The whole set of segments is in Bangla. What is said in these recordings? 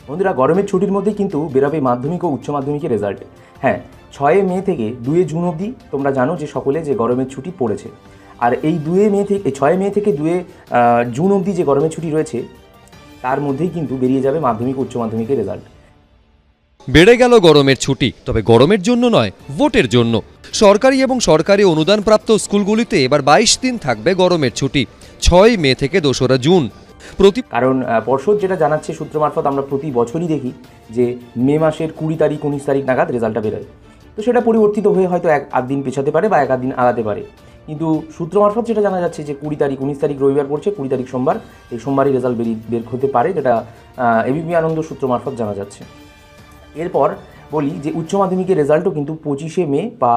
বন্ধুরা, গরমের ছুটির মধ্যেই কিন্তু বেরোবে মাধ্যমিক ও উচ্চ মাধ্যমিকের রেজাল্ট। হ্যাঁ, 6 মে থেকে 2 জুন অবধি তোমরা জানো যে সকলে যে গরমের ছুটি পড়েছে। আর এই 6 মে থেকে 2 জুন অবধি যে গরমের ছুটি রয়েছে তার মধ্যেই কিন্তু বেরিয়ে যাবে মাধ্যমিক ও উচ্চ মাধ্যমিকের রেজাল্ট। বেড়ে গেল গরমের ছুটি, তবে গরমের জন্য নয়, ভোটের জন্য। সরকারি এবং সরকারি অনুদানপ্রাপ্ত স্কুলগুলিতে এবার 22 দিন থাকবে গরমের ছুটি, 6 মে থেকে 2রা জুন। কারণ পর্ষদ যেটা জানাচ্ছে সূত্র মারফত আমরা প্রতি বছরই দেখি যে মে মাসের 20 তারিখ 19 তারিখ নাগাদ রেজাল্টটা বেরোয়। তো সেটা পরিবর্তিত হয়ে হয়তো আধ দিন পেছাতে পারে বা 1 দিন আগাতে পারে, কিন্তু সূত্র মারফত যেটা জানা যাচ্ছে যে 20 তারিখ 19 তারিখ রবিবার পড়ছে, 20 তারিখ সোমবার, এই সোমবারই রেজাল্ট বের হতে পারে, যেটা এবিপি আনন্দ সূত্র মারফত জানা যাচ্ছে। এরপর বলি যে উচ্চ মাধ্যমিকের রেজাল্টও কিন্তু 25 মে বা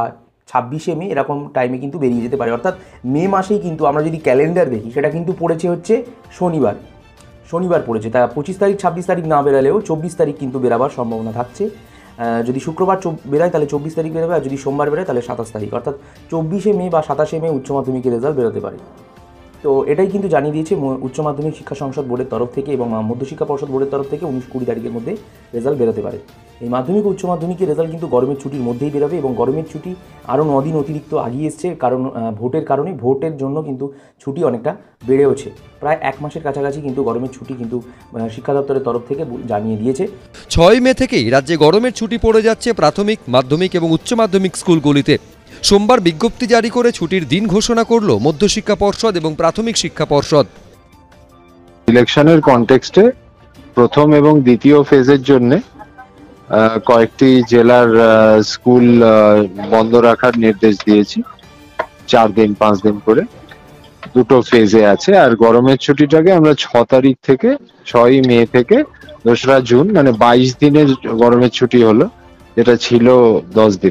26 মে এরকম টাইমে কিন্তু বেরিয়ে যেতে পারে। অর্থাৎ মে মাসেই কিন্তু আমরা যদি ক্যালেন্ডার দেখি সেটা কিন্তু পড়েছে হচ্ছে শনিবার পড়েছে। তা 25 তারিখ 26 তারিখ না বেরালেও 24 তারিখ কিন্তু বেরাবার সম্ভাবনা থাকছে। যদি শুক্রবার বেরোয় তাহলে 24 তারিখ বেরোবে, আর যদি সোমবার বেরোয় তাহলে 27 তারিখ, অর্থাৎ 24 মে বা 27 মে উচ্চ মাধ্যমিকের রেজাল্ট বেরোতে পারে। তো এটাই কিন্তু জানিয়ে দিয়েছে উচ্চ মাধ্যমিক শিক্ষা সংসদ বোর্ডের তরফ থেকে এবং মধ্যশিক্ষা পর্ষদ বোর্ডের তরফ থেকে 19-20 তারিখের মধ্যে রেজাল্ট বেরোতে পারে। এই মাধ্যমিক ও উচ্চ মাধ্যমিকের রেজাল্ট কিন্তু গরমের ছুটির মধ্যেই বেরোবে এবং গরমের ছুটি আরও 9 দিন অতিরিক্ত আগিয়ে এসছে, কারণ ভোটের জন্য কিন্তু ছুটি অনেকটা বেড়েওছে। প্রায় 1 মাসের কাছাকাছি কিন্তু গরমের ছুটি কিন্তু শিক্ষা দপ্তরের তরফ থেকে জানিয়ে দিয়েছে। 6 মে থেকেই রাজ্যে গরমের ছুটি পড়ে যাচ্ছে প্রাথমিক, মাধ্যমিক এবং উচ্চ মাধ্যমিক স্কুলগুলিতে। সোমবার বিজ্ঞপ্তি জারি করে ছুটির দিন ঘোষণা করল মধ্যশিক্ষা পর্ষদ এবং প্রাথমিক শিক্ষা পর্ষদ। ইলেকশনের কনটেক্সটে প্রথম এবং দ্বিতীয় ফেজের জন্য কয়েকটি জেলার স্কুল বন্ধ রাখার নির্দেশ দিয়েছি, 4 দিন 5 দিন করে, দুটো ফেজে আছে। আর গরমের ছুটিটাকে আমরা 6 মে থেকে 2রা জুন, মানে 22 দিনের গরমের ছুটি হলো, যেটা ছিল 10 দিন।